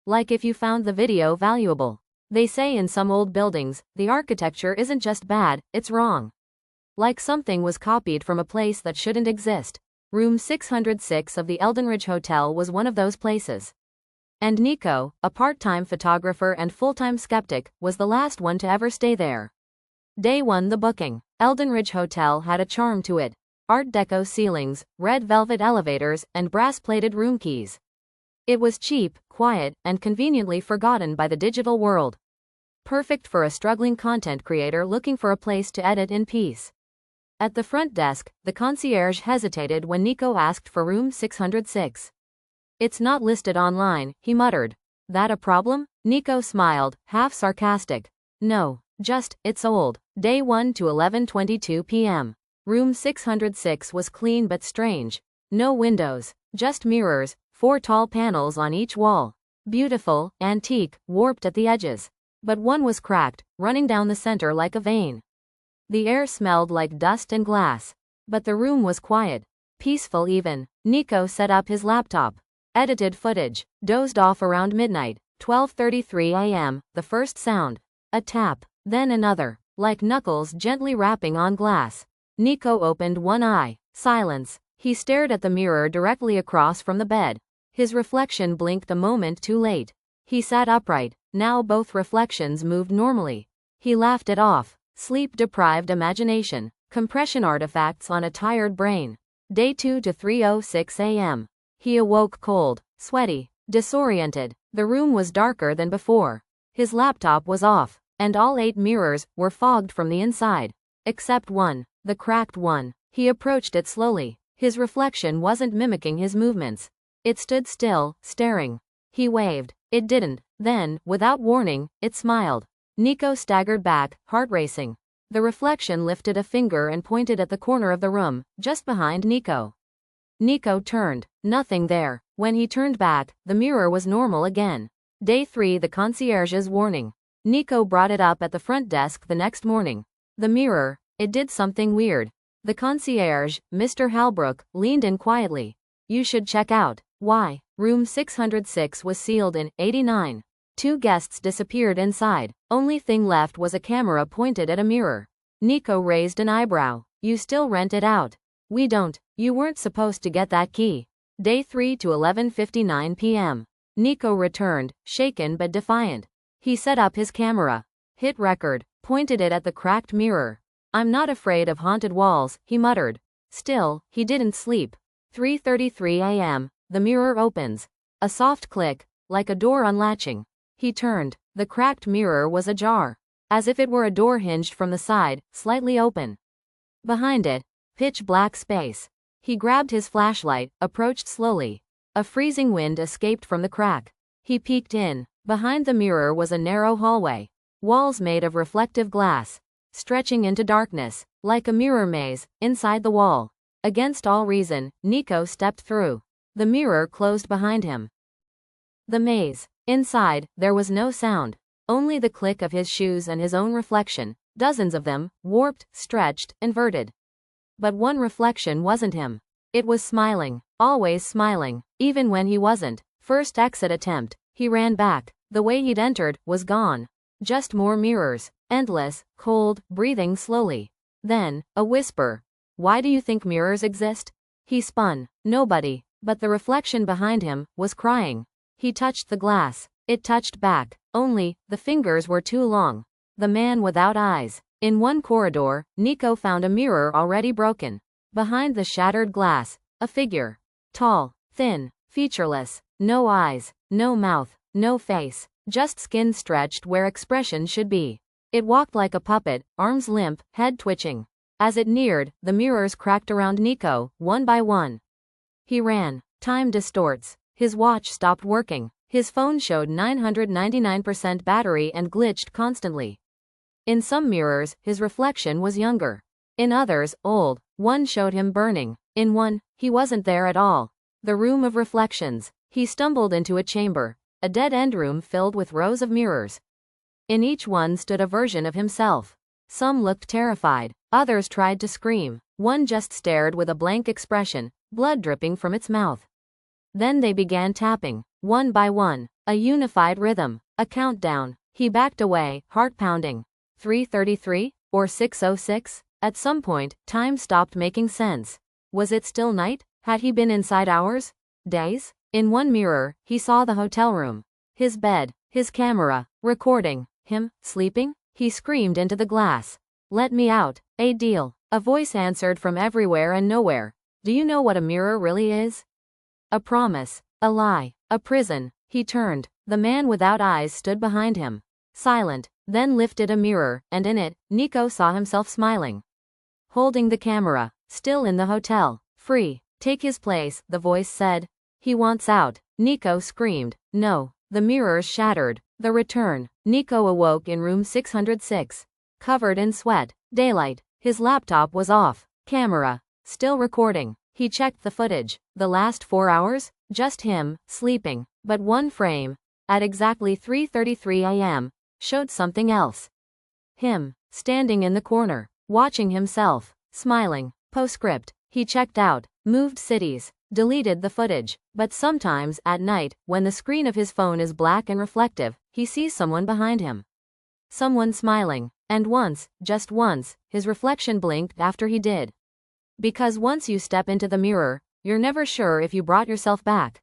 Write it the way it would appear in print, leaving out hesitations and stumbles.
Like if you found the video valuable. They say in some old buildings, the architecture isn't just bad, it's wrong. Like something was copied from a place that shouldn't exist. Room 606 of the Eldenridge Hotel was one of those places. And Nico, a part-time photographer and full-time skeptic, was the last one to ever stay there. Day 1. The booking. Eldenridge Hotel had a charm to it. Art Deco ceilings, red velvet elevators, and brass-plated room keys. It was cheap, quiet, and conveniently forgotten by the digital world. Perfect for a struggling content creator looking for a place to edit in peace. At the front desk, the concierge hesitated when Nico asked for room 606. "It's not listed online," he muttered. "That a problem?" Nico smiled, half sarcastic. "No, just, it's old." Day 1 to 11:22 p.m. Room 606 was clean but strange. No windows, just mirrors, 4 tall panels on each wall. Beautiful, antique, warped at the edges. But one was cracked, running down the center like a vein. The air smelled like dust and glass. But the room was quiet. Peaceful even. Nico set up his laptop. Edited footage. Dozed off around midnight. 12:33 a.m. The first sound. A tap. Then another. Like knuckles gently rapping on glass. Nico opened one eye. Silence. He stared at the mirror directly across from the bed. His reflection blinked a moment too late. He sat upright. Now both reflections moved normally. He laughed it off. Sleep-deprived imagination. Compression artifacts on a tired brain. Day 2 to 3:06 a.m. He awoke cold, sweaty, disoriented. The room was darker than before. His laptop was off, and all 8 mirrors were fogged from the inside. Except one, the cracked one. He approached it slowly. His reflection wasn't mimicking his movements. It stood still, staring. He waved. It didn't. Then, without warning, it smiled. Nico staggered back, heart racing. The reflection lifted a finger and pointed at the corner of the room, just behind Nico. Nico turned. Nothing there. When he turned back, the mirror was normal again. Day 3. The concierge's warning. Nico brought it up at the front desk the next morning. The mirror, it did something weird. The concierge, Mr. Halbrook, leaned in quietly. "You should check out." "Why?" Room 606 was sealed in 89. 2 guests disappeared inside. Only thing left was a camera pointed at a mirror. Nico raised an eyebrow. "You still rent it out?" "We don't. You weren't supposed to get that key." Day 3 to 11:59 p.m. Nico returned, shaken but defiant. He set up his camera. Hit record. Pointed it at the cracked mirror. "I'm not afraid of haunted walls," he muttered. Still, he didn't sleep. 3:33 a.m. The mirror opens. A soft click, like a door unlatching. He turned. The cracked mirror was ajar. As if it were a door hinged from the side, slightly open. Behind it, pitch black space. He grabbed his flashlight, approached slowly. A freezing wind escaped from the crack. He peeked in. Behind the mirror was a narrow hallway. Walls made of reflective glass. Stretching into darkness, like a mirror maze, inside the wall. Against all reason, Nico stepped through. The mirror closed behind him. The maze. Inside, there was no sound. Only the click of his shoes and his own reflection. Dozens of them, warped, stretched, inverted. But one reflection wasn't him. It was smiling. Always smiling. Even when he wasn't. First exit attempt. He ran back. The way he'd entered was gone. Just more mirrors. Endless, cold, breathing slowly. Then, a whisper. "Why do you think mirrors exist?" He spun. Nobody. But the reflection behind him was crying. He touched the glass. It touched back. Only, the fingers were too long. The man without eyes. In one corridor, Nico found a mirror already broken. Behind the shattered glass, a figure. Tall, thin, featureless. No eyes, no mouth, no face. Just skin stretched where expression should be. It walked like a puppet, arms limp, head twitching. As it neared, the mirrors cracked around Nico, one by one. He ran. Time distorts. His watch stopped working. His phone showed 999% battery and glitched constantly. In some mirrors, his reflection was younger. In others, old. One showed him burning. In one, he wasn't there at all. The room of reflections. He stumbled into a chamber. A dead-end room filled with rows of mirrors. In each one stood a version of himself. Some looked terrified. Others tried to scream. One just stared with a blank expression, blood dripping from its mouth. Then they began tapping. One by one. A unified rhythm. A countdown. He backed away, heart pounding. 3:33? Or 6:06? At some point, time stopped making sense. Was it still night? Had he been inside hours? Days? In one mirror, he saw the hotel room. His bed. His camera. Recording. Him, sleeping? He screamed into the glass. Let me out. A deal. A voice answered from everywhere and nowhere. Do you know what a mirror really is? A promise. A lie. A prison. He turned. The man without eyes stood behind him. Silent. Then lifted a mirror, and in it, Nico saw himself smiling. Holding the camera. Still in the hotel. Free. Take his place, the voice said. He wants out. Nico screamed. No. The mirrors shattered. The return. Nico awoke in room 606. Covered in sweat. Daylight. His laptop was off. Camera. Still recording. He checked the footage. The last 4 hours? Just him, sleeping. But one frame, at exactly 3:33 a.m., showed something else. Him, standing in the corner, watching himself, smiling. Postscript. He checked out, moved cities, deleted the footage, but sometimes, at night, when the screen of his phone is black and reflective, he sees someone behind him. Someone smiling. And once, just once, his reflection blinked after he did. Because once you step into the mirror, you're never sure if you brought yourself back.